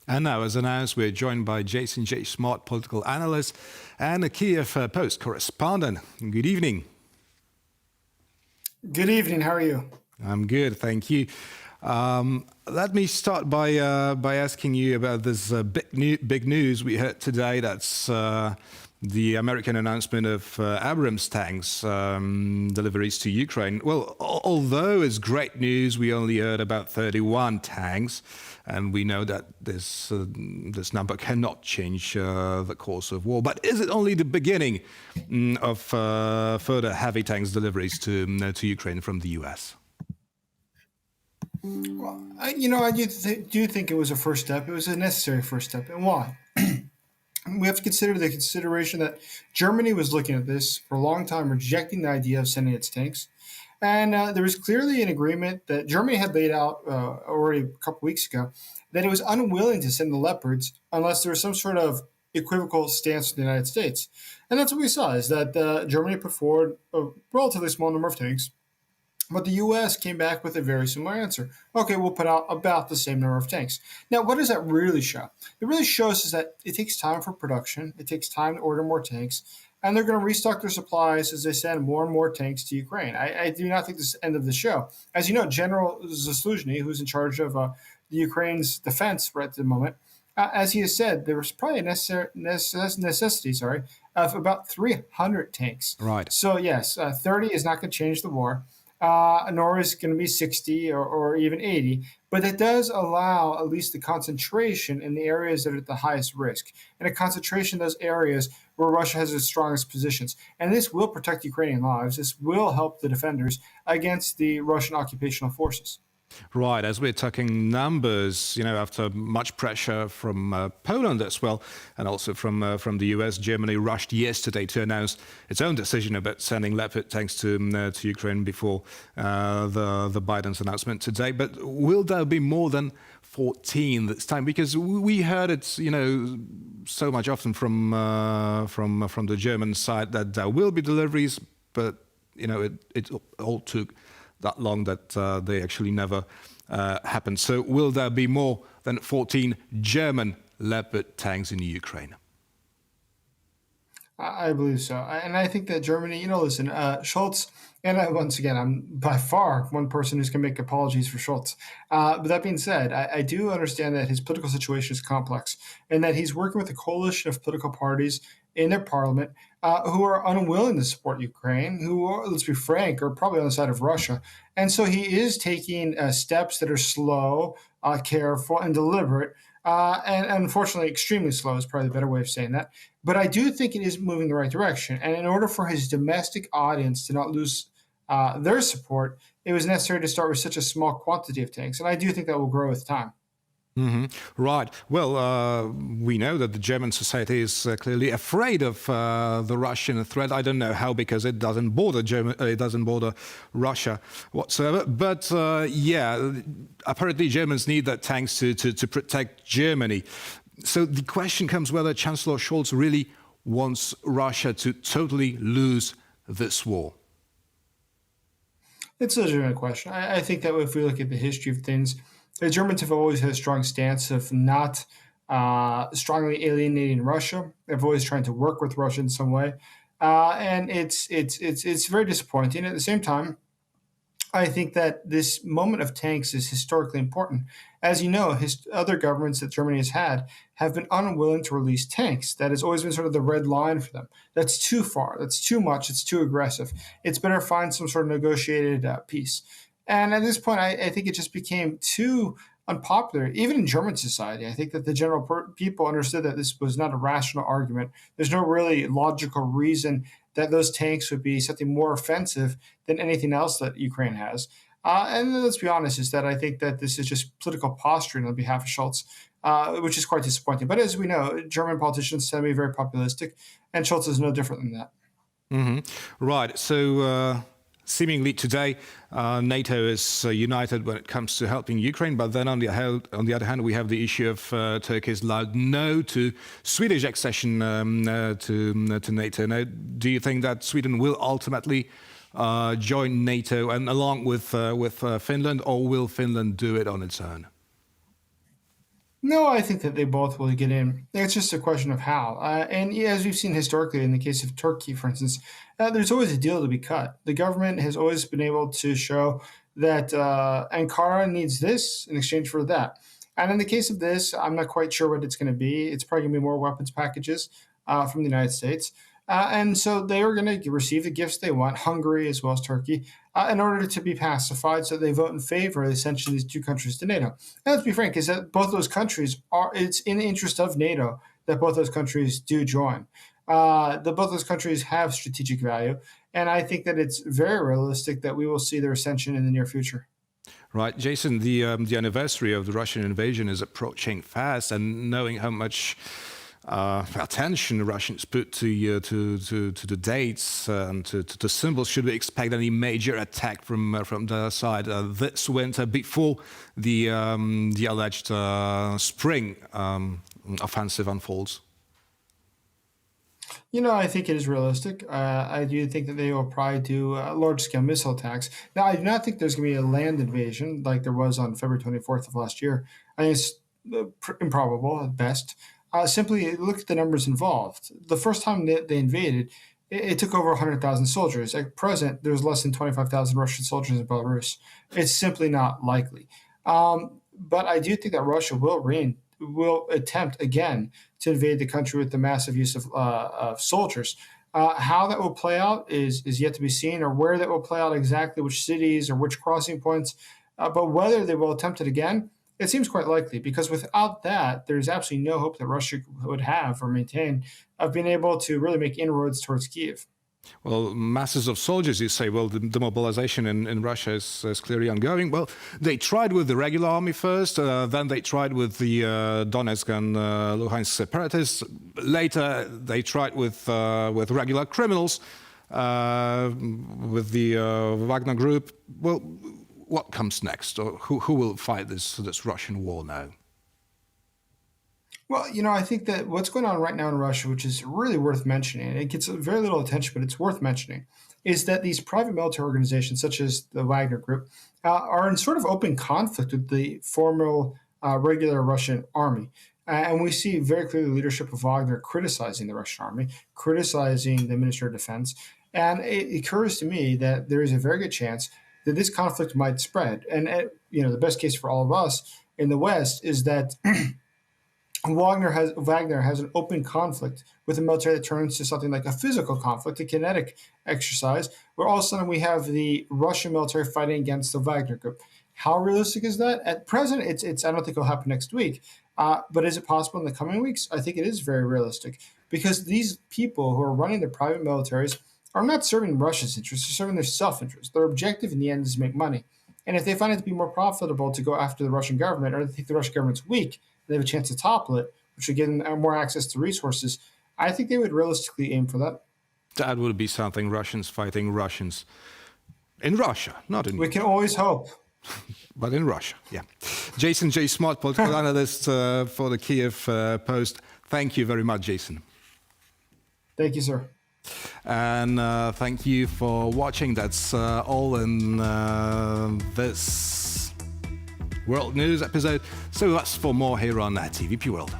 And now, as announced, we're joined by Jeyson Джей Смарт, political analyst, and a Kiev Post correspondent. Good evening. Good evening. How are you? I'm good, thank you. Let me start by asking you about this big news we heard today. That's the American announcement of Abrams tanks deliveries to Ukraine. Well, although it's great news, we only heard about 31 tanks, and we know that this number cannot change the course of war. But is it only the beginning of further heavy tanks deliveries to Ukraine from the US? Well, I do think it was a first step. It was a necessary first step. And why? We have to consider the consideration that Germany was looking at this for a long time, rejecting the idea of sending its tanks. And there was clearly an agreement that Germany had laid out already a couple weeks ago that it was unwilling to send the Leopards unless there was some sort of equivocal stance from the United States. And that's what we saw, is that Germany put forward a relatively small number of tanks, but the U.S. came back with a very similar answer. Okay, we'll put out about the same number of tanks. Now, what does that really show? It really shows is that it takes time for production. It takes time to order more tanks. And they're going to restock their supplies as they send more and more tanks to Ukraine. I do not think this is the end of the show. As you know, General Zaluzhny, who's in charge of the Ukraine's defense right at the moment, as he has said, there was probably a necessity of about 300 tanks. Right. So, yes, 30 is not going to change the war. Nor is it going to be 60 or even 80, but it does allow at least the concentration in the areas that are at the highest risk, and a concentration in those areas where Russia has its strongest positions. And this will protect Ukrainian lives. This will help the defenders against the Russian occupational forces. Right, as we're talking numbers, after much pressure from Poland as well, and also from the US, Germany rushed yesterday to announce its own decision about sending Leopard tanks to Ukraine before the Biden's announcement today. But will there be more than 14 this time? Because we heard it, so much often from the German side that there will be deliveries, but it all took that long that they actually never happened. So will there be more than 14 German Leopard tanks in Ukraine? I believe so. And I think that Germany, listen, Scholz, and once again, I'm by far one person who's going to make apologies for Scholz. But that being said, I do understand that his political situation is complex and that he's working with a coalition of political parties in their parliament who are unwilling to support Ukraine, who, let's be frank, are probably on the side of Russia. And so he is taking steps that are slow, careful, and deliberate, and unfortunately extremely slow is probably the better way of saying that. But I do think it is moving in the right direction. And in order for his domestic audience to not lose their support, it was necessary to start with such a small quantity of tanks. And I do think that will grow with time. Mm-hmm. Right. Well, we know that the German society is clearly afraid of the Russian threat. I don't know how, because it doesn't border it doesn't border Russia whatsoever. But apparently Germans need that tanks to protect Germany. So the question comes whether Chancellor Scholz really wants Russia to totally lose this war. It's a legitimate question. I think that if we look at the history of things, the Germans have always had a strong stance of not strongly alienating Russia. They've always trying to work with Russia in some way, and it's very disappointing. At the same time, I think that this moment of tanks is historically important. As you know, other governments that Germany has had have been unwilling to release tanks. That has always been sort of the red line for them. That's too far. That's too much. It's too aggressive. It's better to find some sort of negotiated peace. And at this point, I think it just became too unpopular, even in German society. I think that the general people understood that this was not a rational argument. There's no really logical reason that those tanks would be something more offensive than anything else that Ukraine has. And let's be honest, is that I think that this is just political posturing on behalf of Scholz, which is quite disappointing. But as we know, German politicians tend to be very populistic, and Scholz is no different than that. Mm-hmm. Right. So seemingly today, NATO is united when it comes to helping Ukraine. But then on the other hand, we have the issue of Turkey's loud no to Swedish accession to NATO. Now, do you think that Sweden will ultimately join NATO and along with Finland, or will Finland do it on its own? No, I think that they both will get in. It's just a question of how. And yeah, as we've seen historically in the case of Turkey, for instance, there's always a deal to be cut. The government has always been able to show that Ankara needs this in exchange for that. And in the case of this, I'm not quite sure what it's going to be. It's probably going to be more weapons packages from the United States. And so they are going to receive the gifts they want, Hungary as well as Turkey, in order to be pacified so they vote in favor of essentially these two countries to NATO. And let's be frank, is that both those countries it's in the interest of NATO that both those countries do join. Both those countries have strategic value. And I think that it's very realistic that we will see their ascension in the near future. Right, Jason, the anniversary of the Russian invasion is approaching fast, and knowing how much attention the Russians put to the dates and to the symbols, should we expect any major attack from their side this winter before the alleged spring offensive unfolds? I think it is realistic. I do think that they will probably do large-scale missile attacks. Now, I do not think there's going to be a land invasion like there was on February 24th of last year. I think it's improbable at best. Simply look at the numbers involved. The first time they invaded, it took over 100,000 soldiers. At present, there's less than 25,000 Russian soldiers in Belarus. It's simply not likely. But I do think that Russia will attempt again to invade the country with the massive use of soldiers. How that will play out is yet to be seen, or where that will play out exactly, which cities or which crossing points. But whether they will attempt it again, it seems quite likely, because without that, there's absolutely no hope that Russia would have or maintain of being able to really make inroads towards Kiev. Well, masses of soldiers, you say. Well, the mobilization in Russia is clearly ongoing. Well, they tried with the regular army first, then they tried with the Donetsk and Luhansk separatists. Later, they tried with regular criminals, with the Wagner group. Well, what comes next? Or who will fight this Russian war now? Well, I think that what's going on right now in Russia, which is really worth mentioning, it gets very little attention, but it's worth mentioning, is that these private military organizations, such as the Wagner Group, are in sort of open conflict with the formal regular Russian army. And we see very clearly the leadership of Wagner criticizing the Russian army, criticizing the Ministry of Defense. And it occurs to me that there is a very good chance that this conflict might spread. And, the best case for all of us in the West is that Wagner has an open conflict with the military that turns to something like a physical conflict, a kinetic exercise, where all of a sudden we have the Russian military fighting against the Wagner group. How realistic is that? At present, it's I don't think it'll happen next week. But is it possible in the coming weeks? I think it is very realistic, because these people who are running the private militaries are not serving Russia's interests, they're serving their self-interest. Their objective in the end is to make money. And if they find it to be more profitable to go after the Russian government, or they think the Russian government's weak, they have a chance to topple it, which would give them more access to resources, I think they would realistically aim for that. That would be something, Russians fighting Russians. In Russia, not in... We can always hope. But in Russia, yeah. Jayson Jay Smart, political analyst for the Kiev Post. Thank you very much, Jason. Thank you, sir. And thank you for watching. That's all in this World News episode. So that's for more here on TVP World.